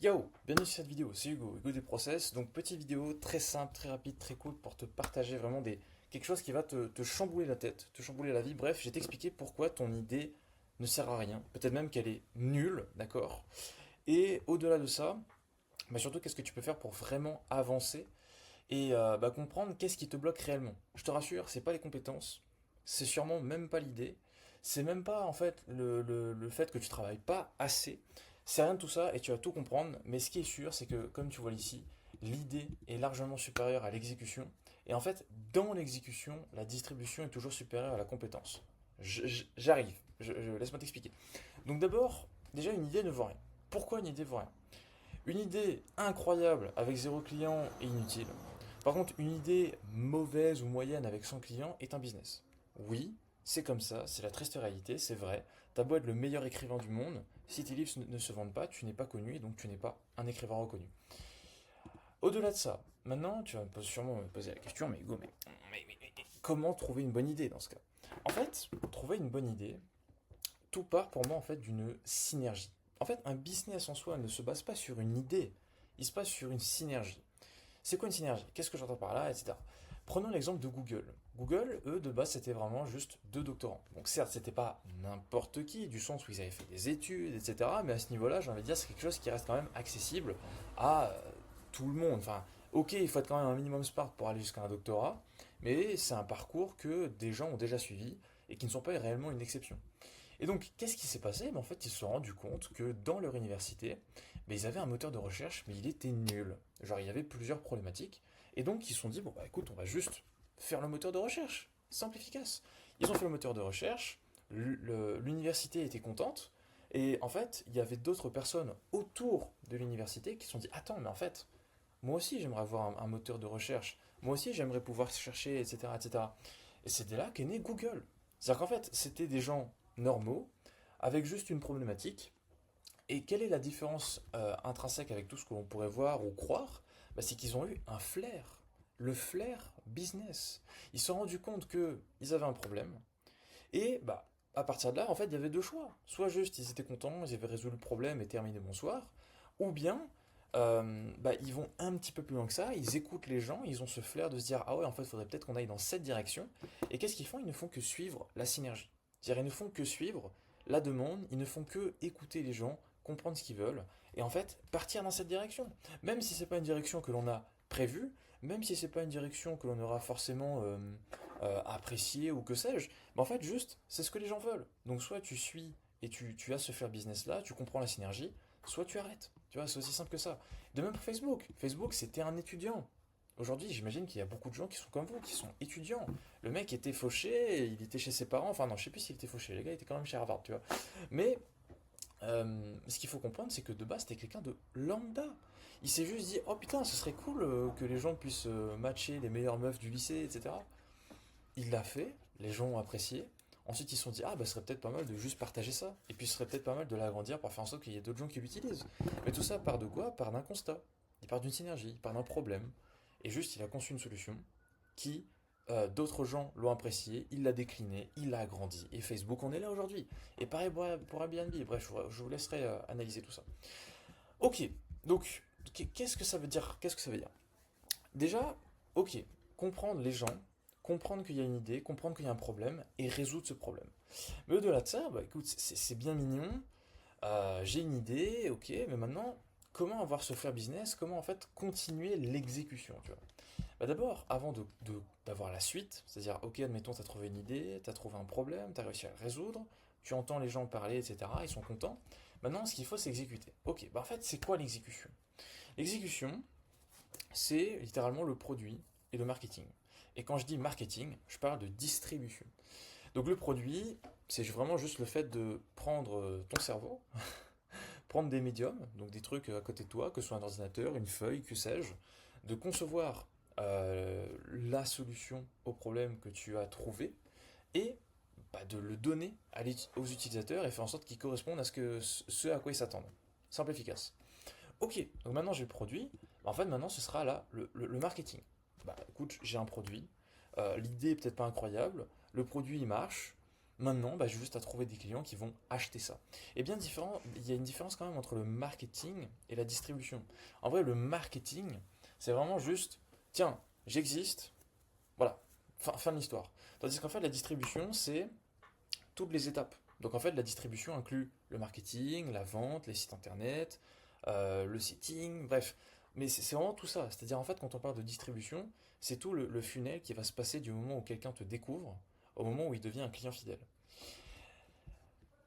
Yo, bienvenue sur cette vidéo, c'est Hugo, Hugo des Process. Donc petite vidéo très simple, très rapide, très cool pour te partager vraiment quelque chose qui va te chambouler la tête, te chambouler la vie. Bref, je vais t'expliquer pourquoi ton idée ne sert à rien, peut-être même qu'elle est nulle, d'accord? Et au-delà de ça, surtout qu'est-ce que tu peux faire pour vraiment avancer et comprendre qu'est-ce qui te bloque réellement. Je te rassure, c'est pas les compétences, c'est sûrement même pas l'idée, c'est même pas en fait le fait que tu travailles pas assez, c'est rien de tout ça et tu vas tout comprendre, mais ce qui est sûr, c'est que comme tu vois ici, l'idée est largement supérieure à l'exécution, et en fait, dans l'exécution, la distribution est toujours supérieure à la compétence. J'arrive, laisse-moi t'expliquer. Donc d'abord, déjà une idée ne vaut rien. Pourquoi une idée vaut rien? Une idée incroyable avec zéro client est inutile. Par contre, une idée mauvaise ou moyenne avec 100 clients est un business. Oui, c'est comme ça, c'est la triste réalité, c'est vrai. T'as beau être le meilleur écrivain du monde, si tes livres ne se vendent pas, tu n'es pas connu et donc tu n'es pas un écrivain reconnu. Au-delà de ça, maintenant tu vas sûrement me poser la question, mais Hugo, comment trouver une bonne idée dans ce cas? En fait, trouver une bonne idée, tout part pour moi en fait d'une synergie. En fait, un business en soi ne se base pas sur une idée, il se base sur une synergie. C'est quoi une synergie? Qu'est-ce que j'entends par là, etc. Prenons l'exemple de Google. Google, eux, de base, c'était vraiment juste deux doctorants. Donc certes, c'était pas n'importe qui, du sens où ils avaient fait des études, etc. Mais à ce niveau-là, j'ai envie de dire, c'est quelque chose qui reste quand même accessible à tout le monde. Enfin, ok, il faut être quand même un minimum smart pour aller jusqu'à un doctorat, mais c'est un parcours que des gens ont déjà suivi et qui ne sont pas réellement une exception. Et donc, qu'est-ce qui s'est passé? En fait, ils se sont rendus compte que dans leur université, ils avaient un moteur de recherche, mais il était nul. Genre, il y avait plusieurs problématiques. Et donc, ils se sont dit, bon, bah écoute, on va juste faire le moteur de recherche. Simple, efficace. Ils ont fait le moteur de recherche, l'université était contente, et en fait, il y avait d'autres personnes autour de l'université qui se sont dit, attends, mais en fait, moi aussi, j'aimerais avoir un moteur de recherche. Moi aussi, j'aimerais pouvoir chercher, etc., etc. Et c'est de là qu'est né Google. C'est-à-dire qu'en fait, c'était des gens normaux, avec juste une problématique. Et quelle est la différence intrinsèque avec tout ce que l'on pourrait voir ou croire? C'est qu'ils ont eu un flair. Le flair business. Ils se sont rendus compte qu'ils avaient un problème. Et à partir de là, en fait, il y avait deux choix. Soit juste, ils étaient contents, ils avaient résolu le problème et terminé bonsoir. Ou bien, ils vont un petit peu plus loin que ça, ils écoutent les gens, ils ont ce flair de se dire, ah ouais, en fait, il faudrait peut-être qu'on aille dans cette direction. Et qu'est-ce qu'ils font? Ils ne font que suivre la synergie. C'est-à-dire, ils ne font que suivre la demande, ils ne font que écouter les gens, comprendre ce qu'ils veulent, et en fait, partir dans cette direction. Même si c'est pas une direction que l'on a prévue, même si c'est pas une direction que l'on aura forcément appréciée ou que sais-je, en fait, juste, c'est ce que les gens veulent. Donc, soit tu suis et tu as ce faire business là, tu comprends la synergie, soit tu arrêtes. Tu vois, c'est aussi simple que ça. De même pour Facebook. Facebook, c'était un étudiant. Aujourd'hui, j'imagine qu'il y a beaucoup de gens qui sont comme vous, qui sont étudiants. Le mec était fauché, il était chez ses parents. Enfin, non, je sais plus s'il était fauché. Le gars était quand même chez Harvard, tu vois. Mais ce qu'il faut comprendre, c'est que de base, c'était quelqu'un de lambda. Il s'est juste dit, oh putain, ce serait cool que les gens puissent matcher les meilleures meufs du lycée, etc. Il l'a fait, les gens ont apprécié. Ensuite, ils se sont dit, ah, ce serait peut-être pas mal de juste partager ça. Et puis, ce serait peut-être pas mal de l'agrandir pour faire en sorte qu'il y ait d'autres gens qui l'utilisent. Mais tout ça part de quoi? Part d'un constat. Il part d'une synergie, il part d'un problème. Et juste, il a conçu une solution qui, d'autres gens l'ont apprécié, il l'a décliné, il l'a agrandi. Et Facebook, on est là aujourd'hui. Et pareil pour Airbnb. Bref, je vous laisserai analyser tout ça. Ok, donc, qu'est-ce que ça veut dire? Qu'est-ce que ça veut dire? Déjà, ok, comprendre les gens, comprendre qu'il y a une idée, comprendre qu'il y a un problème et résoudre ce problème. Mais au-delà de ça, écoute, c'est bien mignon, j'ai une idée, ok, mais maintenant, comment avoir ce faire business? Comment en fait continuer l'exécution, tu vois? D'abord, avant d'avoir la suite, c'est-à-dire, ok, admettons, tu as trouvé une idée, tu as trouvé un problème, tu as réussi à le résoudre, tu entends les gens parler, etc., ils sont contents. Maintenant, ce qu'il faut, c'est exécuter. Ok, en fait, c'est quoi l'exécution? L'exécution, c'est littéralement le produit et le marketing. Et quand je dis marketing, je parle de distribution. Donc le produit, c'est vraiment juste le fait de prendre ton cerveau, prendre des médiums, donc des trucs à côté de toi, que ce soit un ordinateur, une feuille, que sais-je, de concevoir la solution au problème que tu as trouvé et de le donner aux utilisateurs et faire en sorte qu'ils correspondent à ce à quoi ils s'attendent. Simple et efficace. Ok, donc maintenant j'ai le produit. En fait, maintenant ce sera là le marketing. Écoute, j'ai un produit. L'idée est peut-être pas incroyable. Le produit il marche. Maintenant, bah, j'ai juste à trouver des clients qui vont acheter ça. Et bien différent, il y a une différence quand même entre le marketing et la distribution. En vrai, le marketing, c'est vraiment juste, tiens, j'existe, voilà, fin de l'histoire. Tandis qu'en fait, la distribution, c'est toutes les étapes. Donc en fait, la distribution inclut le marketing, la vente, les sites internet, le setting, bref. Mais c'est vraiment tout ça. C'est-à-dire en fait, quand on parle de distribution, c'est tout le funnel qui va se passer du moment où quelqu'un te découvre au moment où il devient un client fidèle.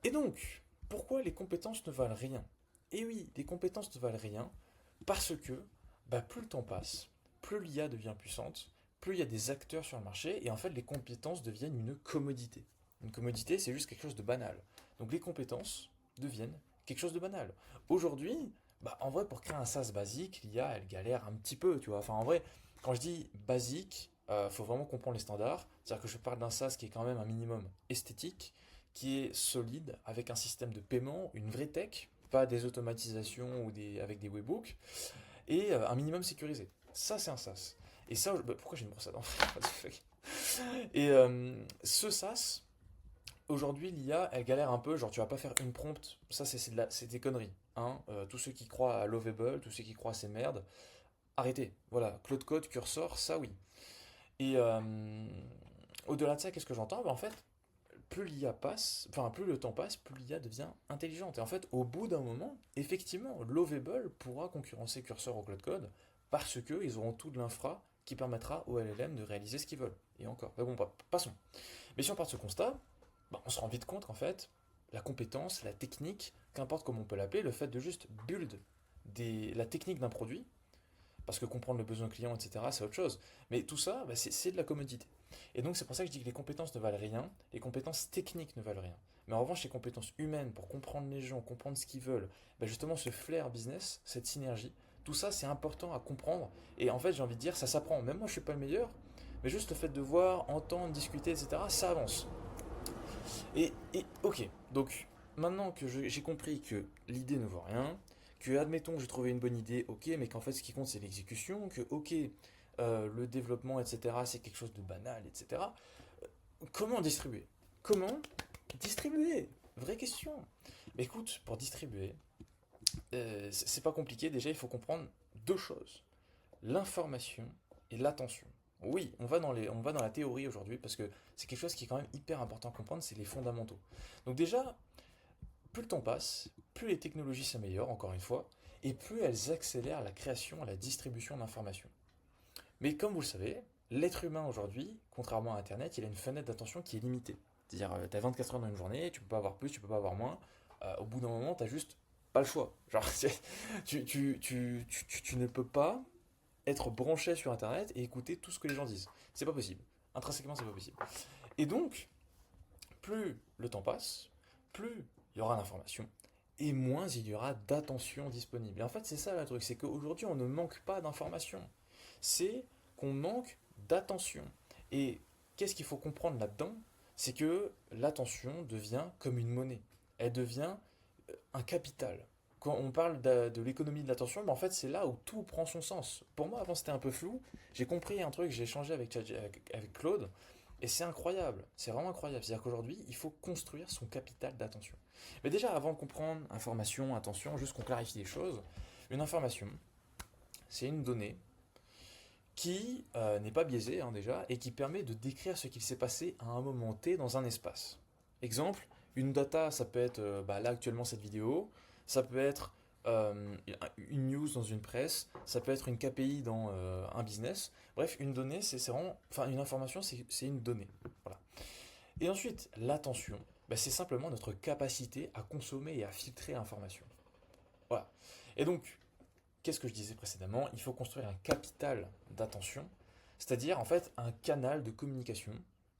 Et donc, pourquoi les compétences ne valent rien? Et oui, les compétences ne valent rien parce que bah, plus le temps passe, plus l'IA devient puissante, plus il y a des acteurs sur le marché, et en fait les compétences deviennent une commodité. Une commodité, c'est juste quelque chose de banal. Donc les compétences deviennent quelque chose de banal. Aujourd'hui, bah, en vrai, pour créer un SaaS basique, l'IA, elle galère un petit peu, tu vois. Enfin, en vrai, quand je dis basique, faut vraiment comprendre les standards. C'est-à-dire que je parle d'un SaaS qui est quand même un minimum esthétique, qui est solide, avec un système de paiement, une vraie tech, pas des automatisations ou avec des webhooks, et un minimum sécurisé. Ça, c'est un SaaS. Et ça, bah, pourquoi j'ai une brosse à dents? What the fuck. Et ce SaaS, aujourd'hui, l'IA, elle galère un peu. Genre, tu vas pas faire une prompt. Ça, c'est des conneries. Hein. Tous ceux qui croient à Lovable, tous ceux qui croient à ces merdes, arrêtez. Voilà, Claude Code, Cursor, ça oui. Et au-delà de ça, qu'est-ce que j'entends? Bah, en fait, plus l'IA passe, enfin plus le temps passe, plus l'IA devient intelligente. Et en fait, au bout d'un moment, effectivement, Lovable pourra concurrencer Cursor au Cloud Code parce qu'ils auront tout de l'infra qui permettra aux LLM de réaliser ce qu'ils veulent. Et encore. Mais bon, passons. Mais si on part de ce constat, bah, on se rend vite compte qu'en fait, la compétence, la technique, qu'importe comment on peut l'appeler, le fait de juste build la technique d'un produit, parce que comprendre le besoin client, etc., c'est autre chose. Mais tout ça, bah, c'est de la commodité. Et donc c'est pour ça que je dis que les compétences ne valent rien, les compétences techniques ne valent rien. Mais en revanche, les compétences humaines pour comprendre les gens, comprendre ce qu'ils veulent, bah, justement ce flair business, cette synergie, tout ça c'est important à comprendre. Et en fait, j'ai envie de dire, ça s'apprend. Même moi, je suis pas le meilleur, mais juste le fait de voir, entendre, discuter, etc., ça avance. Et ok, donc maintenant que j'ai compris que l'idée ne vaut rien, que admettons que j'ai trouvé une bonne idée, ok, mais qu'en fait ce qui compte c'est l'exécution, que ok, le développement, etc., c'est quelque chose de banal, etc. Comment distribuer? Comment distribuer? Vraie question. Mais écoute, pour distribuer, c'est pas compliqué, déjà il faut comprendre deux choses. L'information et l'attention. Oui, on va dans la théorie aujourd'hui parce que c'est quelque chose qui est quand même hyper important à comprendre, c'est les fondamentaux. Donc déjà, plus le temps passe, plus les technologies s'améliorent, encore une fois, et plus elles accélèrent la création et la distribution d'informations. Mais comme vous le savez, l'être humain aujourd'hui, contrairement à Internet, il a une fenêtre d'attention qui est limitée. C'est-à-dire, tu as 24 heures dans une journée, tu peux pas avoir plus, tu peux pas avoir moins. Au bout d'un moment, tu as juste pas le choix. Genre, tu ne peux pas être branché sur Internet et écouter tout ce que les gens disent. C'est pas possible. Intrinsèquement, c'est pas possible. Et donc, plus le temps passe, plus il y aura d'informations et moins il y aura d'attention disponible. Et en fait, c'est ça le truc, c'est qu'aujourd'hui, on ne manque pas d'informations. C'est qu'on manque d'attention. Et qu'est-ce qu'il faut comprendre là-dedans? C'est que l'attention devient comme une monnaie. Elle devient un capital. Quand on parle de l'économie de l'attention, ben en fait, c'est là où tout prend son sens. Pour moi, avant, c'était un peu flou. J'ai compris un truc, j'ai échangé avec Claude, et c'est incroyable. C'est vraiment incroyable. C'est-à-dire qu'aujourd'hui, il faut construire son capital d'attention. Mais déjà, avant de comprendre information, attention, juste qu'on clarifie les choses, une information, c'est une donnée qui n'est pas biaisée hein, déjà, et qui permet de décrire ce qu'il s'est passé à un moment T dans un espace. Exemple, une data, ça peut être bah, là actuellement cette vidéo, ça peut être une news dans une presse, ça peut être une KPI dans un business. Bref, une donnée, c'est vraiment, enfin une information, c'est une donnée. Voilà. Et ensuite, l'attention, bah, c'est simplement notre capacité à consommer et à filtrer l'information. Voilà. Et donc, qu'est-ce que je disais précédemment? Il faut construire un capital d'attention, c'est-à-dire en fait un canal de communication,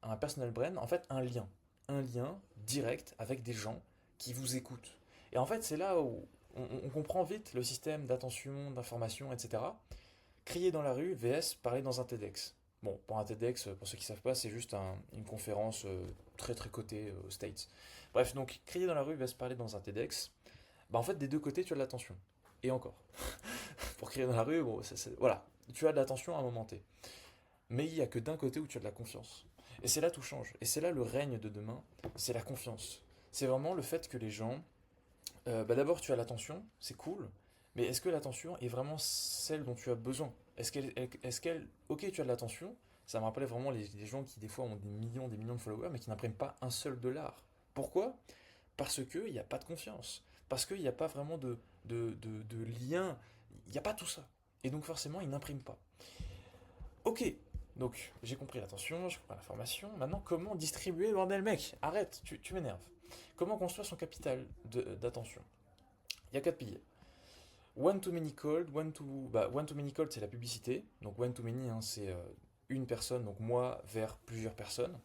un personal brand, en fait un lien direct avec des gens qui vous écoutent. Et en fait, c'est là où on comprend vite le système d'attention, d'information, etc. Crier dans la rue, vs parler dans un TEDx. Bon, pour un TEDx, pour ceux qui ne savent pas, c'est juste une conférence très très cotée aux States. Bref, donc crier dans la rue, vs parler dans un TEDx, bah en fait des deux côtés tu as de l'attention. Et encore. Pour crier dans la rue, bon, voilà, tu as de l'attention à un moment T. Mais il n'y a que d'un côté où tu as de la confiance. Et c'est là tout change. Et c'est là le règne de demain, c'est la confiance. C'est vraiment le fait que les gens, d'abord tu as l'attention, c'est cool, mais est-ce que l'attention est vraiment celle dont tu as besoin? Ok, tu as de l'attention, ça me rappelait vraiment les gens qui des fois ont des millions de followers, mais qui n'impriment pas un seul dollar. Pourquoi? Parce qu'il n'y a pas de confiance, parce qu'il n'y a pas vraiment de lien, il n'y a pas tout ça. Et donc forcément, ils n'impriment pas. Ok, donc j'ai compris l'attention, j'ai compris l'information. Maintenant, comment distribuer le bordel, mec? Arrête, tu m'énerves. Comment construire son capital d'attention? Il y a quatre piliers. One to many cold, one to many cold, c'est la publicité. Donc one to many, hein, c'est une personne, donc moi vers plusieurs personnes.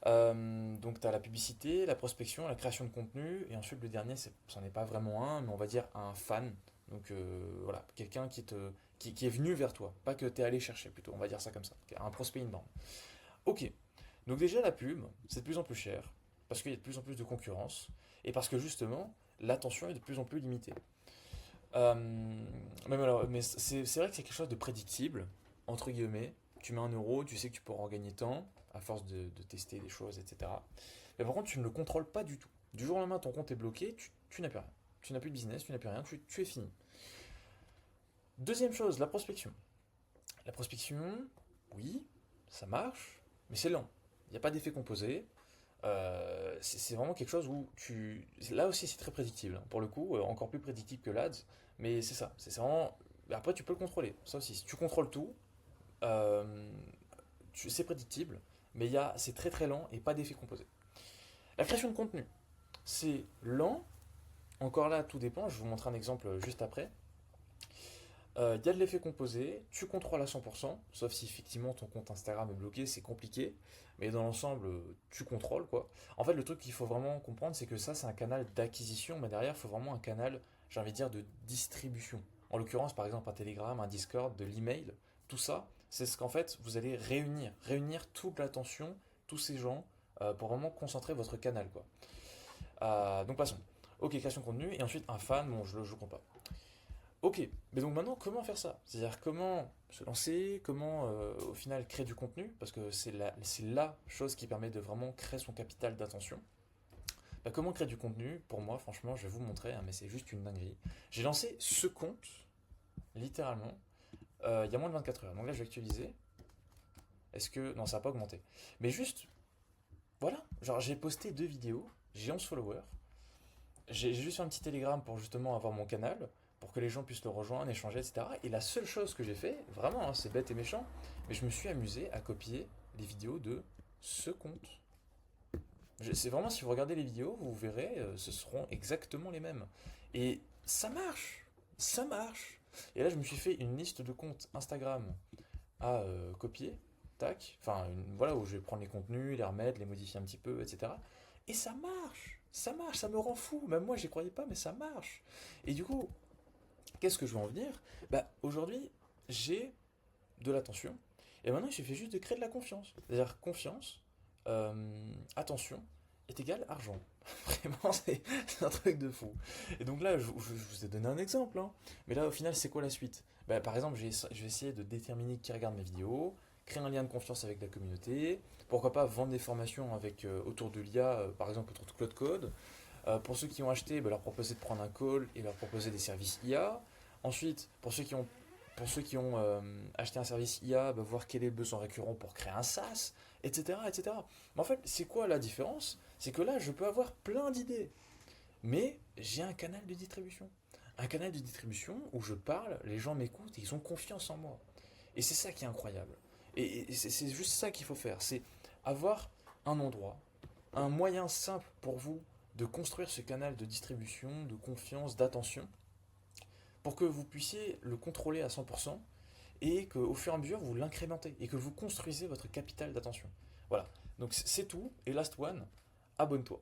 Donc tu as la publicité, la prospection, la création de contenu, et ensuite le dernier, c'en est pas vraiment un, mais on va dire un fan. Donc voilà, quelqu'un qui est venu vers toi, pas que tu es allé chercher plutôt, on va dire ça comme ça, un prospect inbound. Ok, donc déjà la pub, c'est de plus en plus cher, parce qu'il y a de plus en plus de concurrence, et parce que justement, l'attention est de plus en plus limitée. Euh, mais c'est vrai que c'est quelque chose de prédictible, entre guillemets. Tu mets un euro, tu sais que tu pourras en gagner tant, à force de tester des choses, etc. Mais par contre, tu ne le contrôles pas du tout. Du jour au lendemain, ton compte est bloqué, tu n'as plus rien. Tu n'as plus de business, tu n'as plus rien, tu es fini. Deuxième chose, la prospection. La prospection, oui, ça marche, mais c'est lent. Il n'y a pas d'effet composé. C'est vraiment quelque chose où tu. Là aussi, c'est très prédictible, hein. Pour le coup, encore plus prédictible que l'ADS. Mais c'est ça. C'est vraiment. Après, tu peux le contrôler. Ça aussi, si tu contrôles tout, euh, c'est prédictible, mais c'est très très lent et pas d'effet composé. La création de contenu, c'est lent. Encore là, tout dépend. Je vais vous montrer un exemple juste après. Il y a de l'effet composé, tu contrôles à 100%, sauf si effectivement ton compte Instagram est bloqué, c'est compliqué, mais dans l'ensemble, tu contrôles quoi. En fait, le truc qu'il faut vraiment comprendre, c'est que ça, c'est un canal d'acquisition, mais derrière, il faut vraiment un canal, j'ai envie de dire, de distribution. En l'occurrence, par exemple, un Telegram, un Discord, de l'email, tout ça, c'est ce qu'en fait, vous allez réunir toute l'attention, tous ces gens, pour vraiment concentrer votre canal quoi. Donc passons. Ok, création de contenu, et ensuite un fan, bon, je ne compte pas. Ok, mais donc maintenant, comment faire ça? C'est-à-dire comment se lancer, comment au final créer du contenu, parce que c'est la chose qui permet de vraiment créer son capital d'attention. Bah, comment créer du contenu? Pour moi, franchement, je vais vous montrer, hein, mais c'est juste une dinguerie. J'ai lancé ce compte, littéralement, il y a moins de 24 heures. Donc là, je vais actualiser. Est-ce que... Non, ça n'a pas augmenté. Mais juste, voilà, genre j'ai posté 2 vidéos, j'ai 11 followers, j'ai juste fait un petit télégramme pour justement avoir mon canal, pour que les gens puissent le rejoindre, échanger, etc. Et la seule chose que j'ai fait, vraiment, hein, c'est bête et méchant, mais je me suis amusé à copier les vidéos de ce compte. C'est vraiment, si vous regardez les vidéos, vous verrez, ce seront exactement les mêmes. Et ça marche, ça marche. Et là, je me suis fait une liste de comptes Instagram à copier, tac, enfin, voilà, où je vais prendre les contenus, les remettre, les modifier un petit peu, etc. Et ça marche, ça me rend fou. Même moi, j'y croyais pas, mais ça marche. Et du coup, qu'est-ce que je veux en venir? Bah, aujourd'hui, j'ai de l'attention. Et maintenant, il suffit juste de créer de la confiance. C'est-à-dire, confiance, euh, attention, est égal argent. Vraiment, c'est un truc de fou. Et donc là, je vous ai donné un exemple, hein. Mais là, au final, c'est quoi la suite? Bah, par exemple, je vais essayer de déterminer qui regarde mes vidéos, créer un lien de confiance avec la communauté, pourquoi pas vendre des formations autour de l'IA, par exemple autour de Cloud Code. Pour ceux qui ont acheté, bah, leur proposer de prendre un call et leur proposer des services IA. Ensuite, pour ceux qui ont acheté un service IA, bah, voir quel est le besoin récurrent pour créer un SaaS, etc., etc. Mais en fait, c'est quoi la différence? C'est que là, je peux avoir plein d'idées, mais j'ai un canal de distribution. Un canal de distribution où je parle, les gens m'écoutent et ils ont confiance en moi. Et c'est ça qui est incroyable. Et c'est juste ça qu'il faut faire. C'est avoir un endroit, un moyen simple pour vous de construire ce canal de distribution, de confiance, d'attention, pour que vous puissiez le contrôler à 100% et qu'au fur et à mesure vous l'incrémentez et que vous construisez votre capital d'attention. Voilà, donc c'est tout. Et last one, abonne-toi.